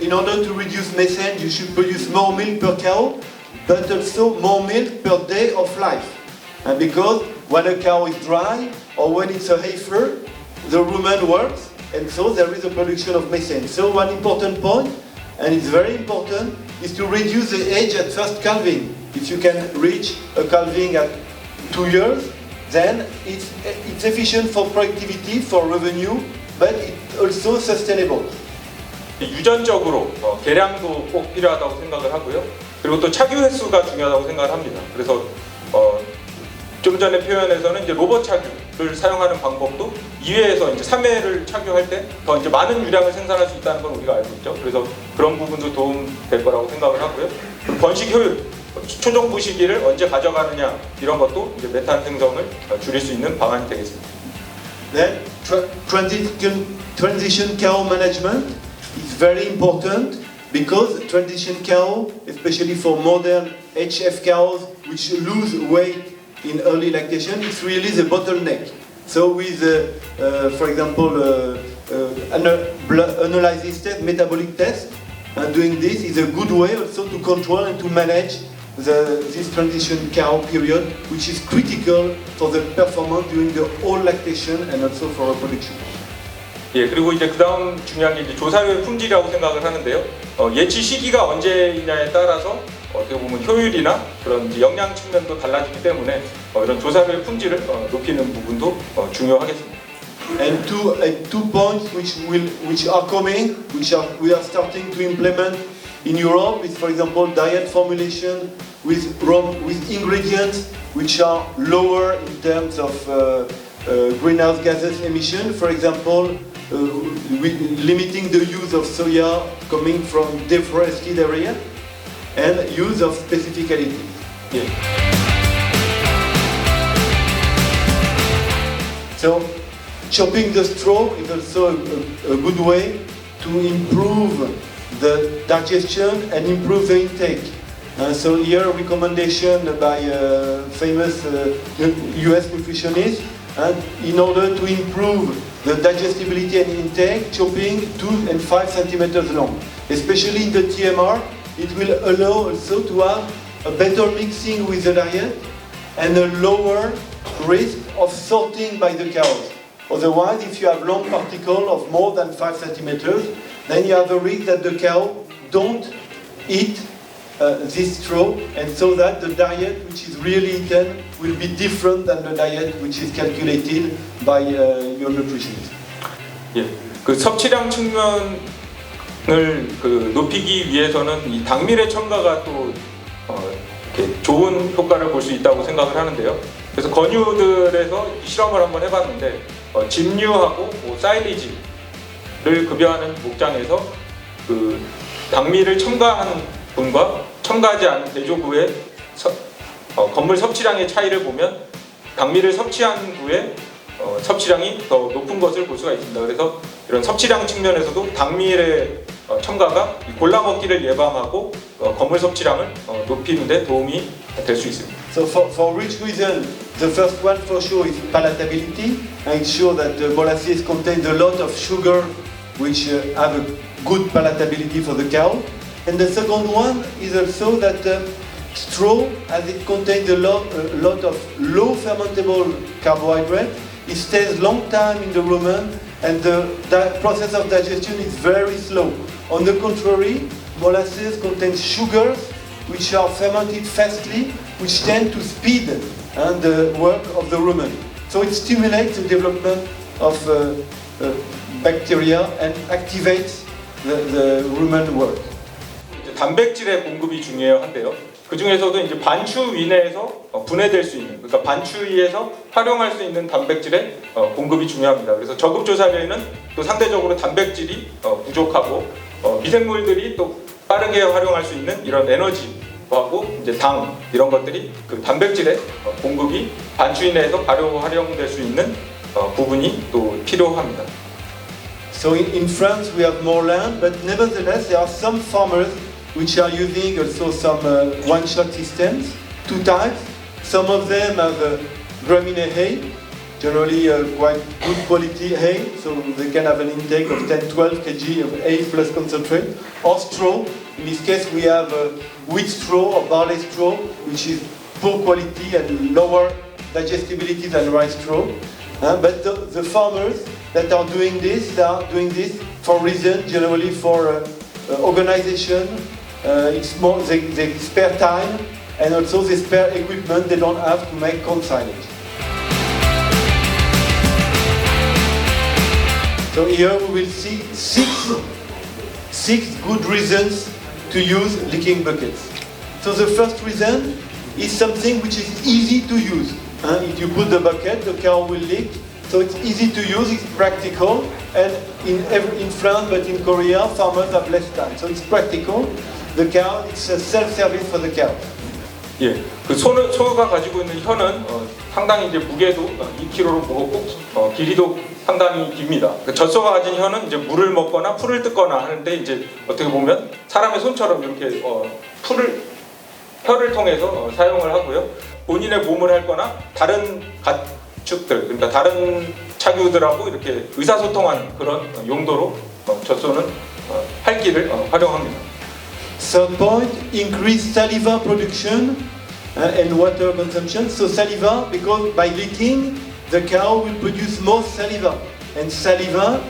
In order to reduce methane, you should produce more milk per cow, but also more milk per day of life. And because when a cow is dry or when it's a heifer, the rumen works, and so there is a production of methane. So one important point, and it's very important, is to reduce the age at first calving. If you can reach a calving at 2 years, then it's efficient for productivity, for revenue, but it's also sustainable. 유전적으로 개량도 꼭 필요하다고 생각을 하고요. 그리고 또 착유 횟수가 중요하다고 생각을 합니다. 그래서 좀 전에 표현에서는 이제 로봇 착유를 사용하는 방법도 2회에서 이제 3회를 착유할 때 더 이제 많은 유량을 생산할 수 있다는 건 우리가 알고 있죠. 그래서 그런 부분도 도움 될 거라고 생각을 하고요. 번식 효율, 초정부 시기를 언제 가져가느냐 이런 것도 이제 메탄 생성을 줄일 수 있는 방안이 되겠습니다. Then transition cow management is very important because transition cow, especially for modern HF cows which lose weight in early lactation, it's really the bottleneck. So with, for example, analysis test, metabolic test, doing this is a good way also to control and to manage this transition cow period, which is critical for the performance during the whole lactation and also for reproduction. 예, 그리고 이제 그 다음 중요한 게 이제 조사료의 품질이라고 생각을 하는데요. 예치 시기가 언제냐에 따라서 어떻게 보면 효율이나 그런 이제 영양 측면도 달라지기 때문에 이런 조사료의 품질을 높이는 부분도 중요하겠습니다. And two points which are coming, we are starting to implement in Europe is, for example, diet formulation with ingredients which are lower in terms of greenhouse gases emission. For example, limiting the use of soya coming from deforested area and use of specific additives. Yeah. So, chopping the straw is also a good way to improve the digestion and improve the intake. So here a recommendation by a famous US nutritionist, and in order to improve the digestibility and intake, chopping 2 and 5 centimeters long. Especially in the TMR, it will allow also to have a better mixing with the diet and a lower risk of sorting by the cows. Otherwise, if you have long particles of more than 5 centimeters, then you have a risk that the cow don't eat this straw, and so that the diet which is really eaten will be different than the diet which is calculated by your nutritionist. 예, 그 섭취량 측면을 높이기 위해서는 이 당밀의 첨가가 또 이렇게 좋은 효과를 볼 수 있다고 생각을 하는데요. 그래서 건유들에서 실험을 한번 해봤는데 집류하고 사일리지를 급여하는 목장에서 그 당밀을 첨가하는 분과 첨가하지 않은 대조구의 건물 섭취량의 차이를 보면 당밀을 섭취한 후에 섭취량이 더 높은 것을 볼 수가 있습니다. 그래서 이런 섭취량 측면에서도 당밀의 첨가가 골라 먹기를 예방하고 건물 섭취량을 높이는 데 도움이 될 수 있습니다. So for which reason? The first one for sure is palatability. And it's sure that the molasses contains a lot of sugar which have a good palatability for the cow. And the second one is also that straw, as it contains a lot of low fermentable carbohydrate, it stays long time in the rumen, and the process of digestion is very slow. On the contrary, molasses contains sugars which are fermented fastly, which tend to speed the work of the rumen. So it stimulates the development of bacteria and activates the rumen work. 단백질의 공급이 중요한데요. 그 중에서도 이제 반추 이내에서 분해될 수 있는, 그러니까 반추위에서 활용할 수 있는 단백질의 공급이 중요합니다. 그래서 저급조사료에는 또 상대적으로 단백질이 부족하고 미생물들이 또 빠르게 활용할 수 있는 이런 에너지하고 이제 당 이런 것들이 그 단백질의 공급이 반추위 내에서 바로 활용될 수 있는 부분이 또 필요합니다. So in France we have more land, but nevertheless there are some farmers which are using also some one-shot systems, two types. Some of them have graminea hay, generally quite good quality hay, so they can have an intake of 10-12 kg of hay plus concentrate, or straw. In this case we have wheat straw or barley straw, which is poor quality and lower digestibility than rice straw. But the farmers that are doing this, they are doing this for reasons, generally for organization. It's more they spare time and also they spare equipment they don't have to make corn silage. So here we will see six good reasons to use leaking buckets. So the first reason is something which is easy to use. If you put the bucket, the cow will leak. So it's easy to use, it's practical, and in France, but in Korea, farmers have less time. So it's practical. The cow, it's a self-service for the cow. 예, 그 소가 가지고 있는 혀는 상당히 이제 무게도 2kg로 무겁고 길이도 상당히 깁니다. 그 젖소가 가진 혀는 이제 물을 먹거나 풀을 뜯거나 하는데 이제 어떻게 보면 사람의 손처럼 이렇게 혀를 통해서 사용을 하고요. 본인의 몸을 핥거나 다른 가축들, 그러니까 다른 차규들하고 이렇게 의사소통하는 그런 용도로 젖소는 핥기를 활용합니다. Third point, increase saliva production and water consumption. So saliva, because by leaking, the cow will produce more saliva. And saliva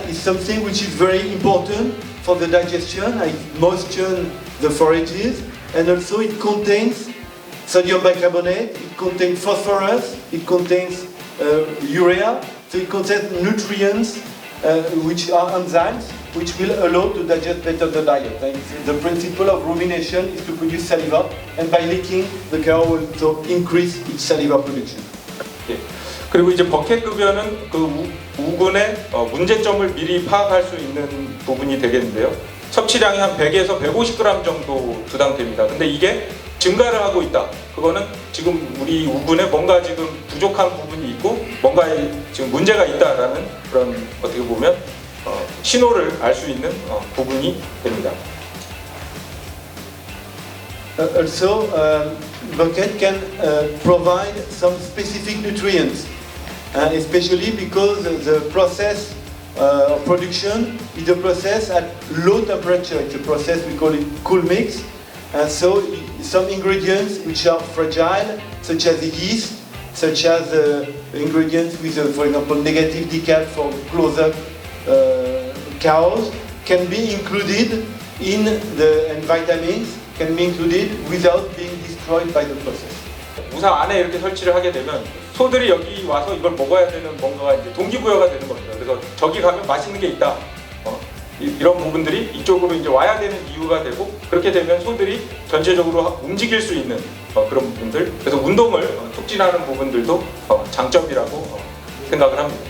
is something which is very important for the digestion. It moistens the forages, and also it contains sodium bicarbonate, it contains phosphorus, it contains urea. So it contains nutrients which are enzymes, which will allow to digest better the diet. And the principle of rumination is to produce saliva, and by leaking, the cow will also increase its saliva production. 예. 그리고 이제 버켓급여는 그 우군의 문제점을 미리 파악할 수 있는 부분이 되겠는데요. 섭취량이 한 100에서 150g 정도 부담됩니다. 근데 이게 증가를 하고 있다. 그거는 지금 우리 우군에 뭔가 지금 부족한 부분이 있고 뭔가에 지금 문제가 있다라는 그런 어떻게 보면 신호를 알 수 있는 부분이 됩니다. Also, bucket can provide some specific nutrients, especially because the process of production is a process at low temperature. It's a process we call it cool mix. So some ingredients which are fragile, such as yeast, such as ingredients with, for example, negative decal for close-up cows, can be included in and vitamins can be included without being destroyed by the process. 우상 안에 이렇게 설치를 하게 되면 소들이 여기 와서 이걸 먹어야 되는 뭔가가 이제 동기부여가 되는 겁니다. 그래서 저기 가면 맛있는 게 있다. 이런 부분들이 이쪽으로 이제 와야 되는 이유가 되고, 그렇게 되면 소들이 전체적으로 움직일 수 있는 그런 부분들, 그래서 운동을 촉진하는 부분들도 장점이라고 생각을 합니다.